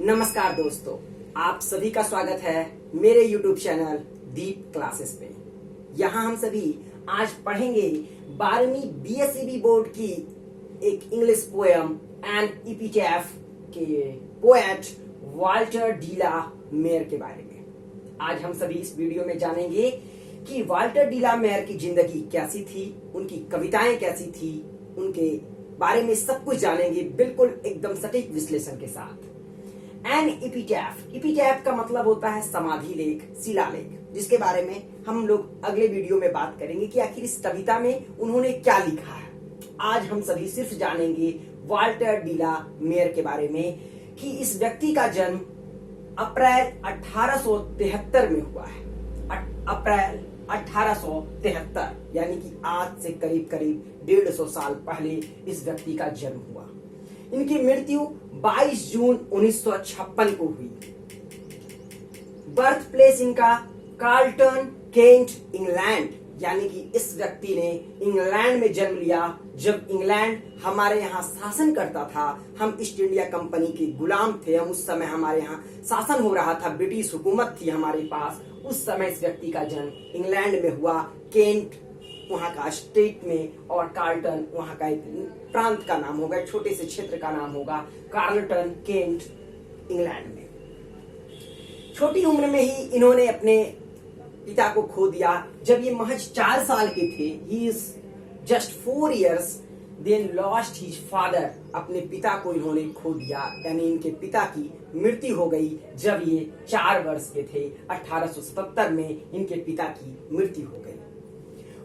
नमस्कार दोस्तों, आप सभी का स्वागत है मेरे YouTube चैनल दीप क्लासेस पे। यहाँ हम सभी आज पढ़ेंगे 12वीं BSEB बोर्ड की एक इंग्लिश पोएम एंड इपिटैफ के पोएट वाल्टर डीला मेयर के बारे में। आज हम सभी इस वीडियो में जानेंगे कि वाल्टर डीला मेयर की जिंदगी कैसी थी, उनकी कविताएं कैसी थी, उनके बारे में सब कुछ जानेंगे बिल्कुल एकदम सटीक विश्लेषण के साथ। एन इपिटैफ का मतलब होता है समाधि लेख, शिलालेख, जिसके बारे में हम लोग अगले वीडियो में बात करेंगे कि आखिर इस कविता में उन्होंने क्या लिखा है। आज हम सभी सिर्फ जानेंगे वाल्टर डीला मेयर के बारे में कि इस व्यक्ति का जन्म अप्रैल 1873 में हुआ है। अप्रैल 1873 यानी कि आज से करीब 150 साल पहले इस व्यक्ति का जन्म हुआ। इनकी मृत्यु 22 जून 1956 को हुई। बर्थ प्लेस इनका कार्लटन, केंट, इंग्लैंड, यानी कि इस व्यक्ति ने इंग्लैंड में जन्म लिया जब इंग्लैंड हमारे यहाँ शासन करता था। हम ईस्ट इंडिया कंपनी के गुलाम थे। हम उस समय हमारे यहाँ शासन हो रहा था, ब्रिटिश हुकूमत थी हमारे पास। उस समय इस व्यक्ति का जन्म इंग्लैंड में हुआ, केंट वहां का स्टेट में, और कार्लटन वहां का एक प्रांत का नाम होगा, छोटे से क्षेत्र का नाम होगा कार्लटन, केंट, इंग्लैंड में। छोटी उम्र में ही इन्होंने अपने पिता को खो दिया जब ये महज 4 साल के थे। He is just 4 years then lost his father. अपने पिता को इन्होंने खो दिया, यानी इनके पिता की मृत्यु हो गई जब ये 4 वर्ष के थे। 1877 में इनके पिता की मृत्यु हो गई।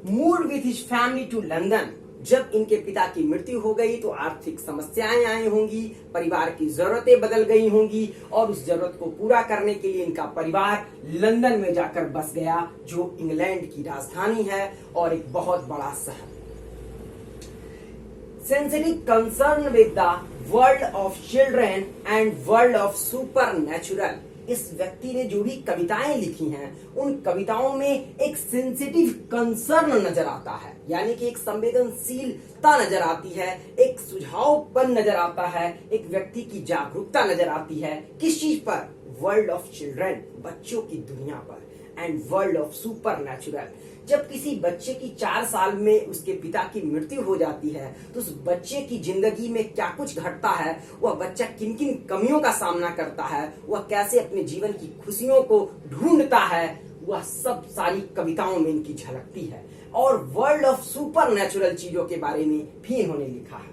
Moved with his family to London. जब इनके पिता की मृत्यु हो गई तो आर्थिक समस्याएं आई होंगी, परिवार की जरूरतें बदल गई होंगी, और उस जरूरत को पूरा करने के लिए इनका परिवार लंदन में जाकर बस गया, जो इंग्लैंड की राजधानी है और एक बहुत बड़ा शहर। Sensitive concern with the world of children and world of super natural. इस व्यक्ति ने जो भी कविताएं लिखी हैं उन कविताओं में एक सेंसिटिव कंसर्न नजर आता है, यानी कि एक संवेदनशीलता नजर आती है, एक सुझावपन नजर आता है, एक व्यक्ति की जागरूकता नजर आती है। किस चीज पर? वर्ल्ड ऑफ चिल्ड्रन, बच्चों की दुनिया पर, and world of super natural. जब किसी बच्चे की 4 साल में उसके पिता की मृत्यु हो जाती है तो उस बच्चे की जिंदगी में क्या कुछ घटता है, वह बच्चा किन किन कमियों का सामना करता है, वह कैसे अपने जीवन की खुशियों को ढूंढता है, वह सब सारी कविताओं में इनकी झलकती है। और वर्ल्ड ऑफ सुपर नेचुरल चीजों के बारे में भी इन्होंने लिखा है।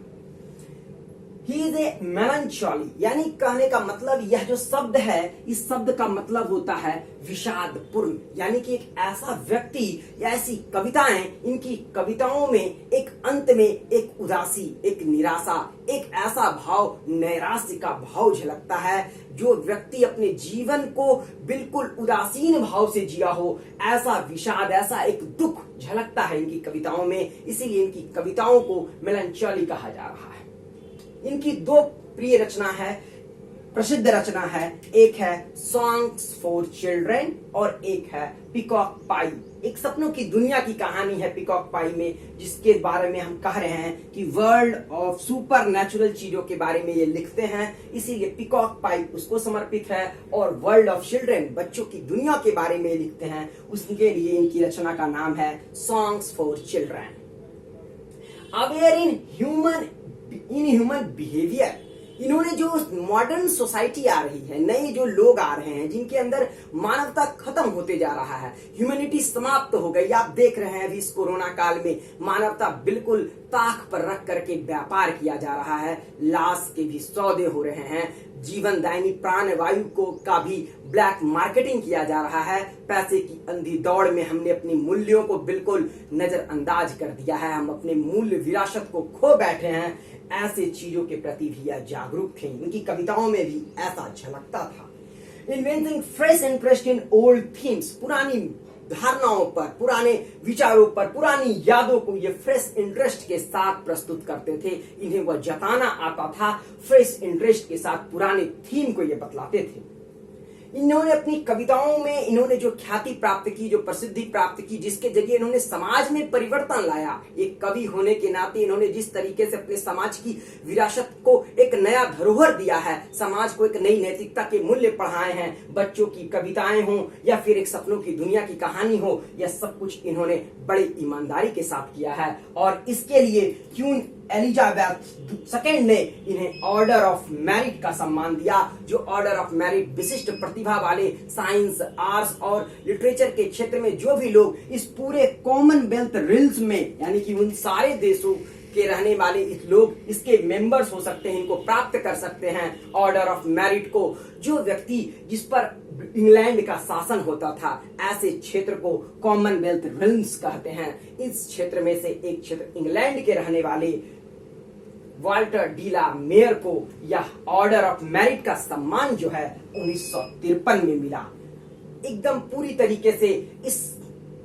He is a melancholy, यानी कहने का मतलब, यह जो शब्द है इस शब्द का मतलब होता है विषादपूर्ण, यानी कि एक ऐसा व्यक्ति या ऐसी कविताएं, इनकी कविताओं में एक अंत में एक उदासी, एक निराशा, एक ऐसा भाव, नैराश्य का भाव झलकता है। जो व्यक्ति अपने जीवन को बिल्कुल उदासीन भाव से जिया हो, ऐसा विषाद, ऐसा एक दुख झलकता है इनकी कविताओं में। इसीलिए इनकी कविताओं को मेलंचोली कहा जा रहा है। इनकी 2 प्रिय रचना है, प्रसिद्ध रचना है। एक है सॉन्ग्स फॉर चिल्ड्रन और एक है पीकॉक पाई। एक सपनों की दुनिया की कहानी है पीकॉक पाई में, जिसके बारे में हम कह रहे हैं कि वर्ल्ड ऑफ सुपर नेचुरल चीजों के बारे में ये लिखते हैं, इसीलिए पीकॉक पाई उसको समर्पित है। और वर्ल्ड ऑफ चिल्ड्रन, बच्चों की दुनिया के बारे में लिखते हैं, उसके लिए इनकी रचना का नाम है songs for children. Aware in human behaviour. इन्होंने जो मॉडर्न सोसाइटी आ रही है, नए जो लोग आ रहे हैं जिनके अंदर मानवता खत्म होते जा रहा है, ह्यूमैनिटी समाप्त हो गई। आप देख रहे हैं अभी इस कोरोना काल में मानवता बिल्कुल ताक पर रख करके व्यापार किया जा रहा है, लाश के भी सौदे हो रहे हैं, जीवन दायिनी प्राण वायु को का भी ब्लैक मार्केटिंग किया जा रहा है। पैसे की अंधी दौड़ में हमने अपनी मूल्यों को बिल्कुल नजरअंदाज कर दिया है, हम अपने मूल्य विरासत को खो बैठे हैं। ऐसे चीजों के प्रति भी यह जागरूक थे। इनकी कविताओं में भी ऐसा झलकता था। Inventing fresh interest in old themes. पुरानी धारणाओं पर, पुराने विचारों पर, पुरानी यादों को ये फ्रेश इंटरेस्ट के साथ प्रस्तुत करते थे। इन्हें वह जताना आता था, फ्रेश इंटरेस्ट के साथ पुराने थीम को ये बतलाते थे। इन्होंने अपनी कविताओं में इन्होंने जो ख्याति प्राप्त की, जो प्रसिद्धि प्राप्त की, जिसके जरिए इन्होंने समाज में परिवर्तन लाया, एक कवि होने के नाते इन्होंने जिस तरीके से अपने समाज की विरासत को एक नया धरोहर दिया है, समाज को एक नई नैतिकता के मूल्य पढ़ाए हैं, बच्चों की कविताएं हों या फिर एक सपनों की दुनिया की कहानी हो, यह सब कुछ इन्होंने बड़ी ईमानदारी के साथ किया है। और इसके लिए क्वीन एलिजाबेथ सेकंड ने इन्हें ऑर्डर ऑफ मेरिट का सम्मान दिया, जो ऑर्डर ऑफ मेरिट विशिष्ट प्रतिभा वाले साइंस, आर्ट्स और लिटरेचर के क्षेत्र में जो भी लोग इस पूरे कॉमनवेल्थ रिल्स में, यानी कि उन सारे देशों के रहने वाले इस लोग इसके मेंबर्स हो सकते हैं, इनको प्राप्त कर सकते हैं ऑर्डर ऑफ मेरिट को। जो व्यक्ति जिस पर इंग्लैंड का शासन होता था, ऐसे क्षेत्र को कॉमनवेल्थ रिल्स कहते हैं। इस क्षेत्र में से एक क्षेत्र इंग्लैंड के रहने वाले वाल्टर डी ला मेयर को यह ऑर्डर ऑफ मेरिट का सम्मान जो है 1953 में मिला। एकदम पूरी तरीके से इस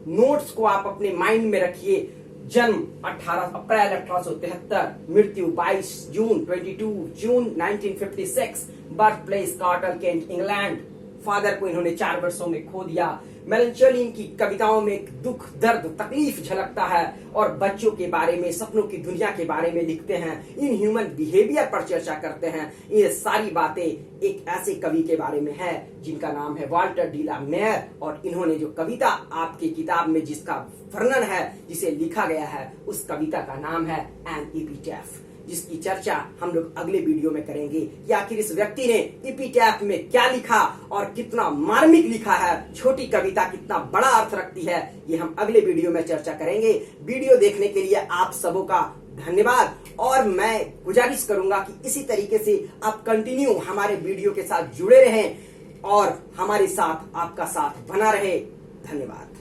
नोट्स को आप अपने माइंड में रखिए। जन्म 18 अप्रैल 1873, मृत्यु 22 जून 22 जून 1956, birth place Carter Kent England. Father को इन्होंने 4 वर्षों में खो दिया। मेलंचोली इनकी कविताओं में दुख, दर्द, तकलीफ झलकता है और बच्चों के बारे में, सपनों की दुनिया के बारे में लिखते हैं, इन ह्यूमन बिहेवियर पर चर्चा करते हैं। ये सारी बातें एक ऐसे कवि के बारे में है जिनका नाम है वाल्टर डी ला मेयर, और इन्होंने जो कविता आपकी किताब में जिसका वर्णन है, जिसे लिखा गया है, उस कविता का नाम है एन एपिटैफ, जिसकी चर्चा हम लोग अगले वीडियो में करेंगे कि आखिर इस व्यक्ति ने एपिटैफ में क्या लिखा और कितना मार्मिक लिखा है, छोटी कविता कितना बड़ा अर्थ रखती है, ये हम अगले वीडियो में चर्चा करेंगे। वीडियो देखने के लिए आप सबों का धन्यवाद, और मैं गुजारिश करूंगा कि इसी तरीके से आप कंटिन्यू हमारे वीडियो के साथ जुड़े रहें और हमारे साथ आपका साथ बना रहे। धन्यवाद।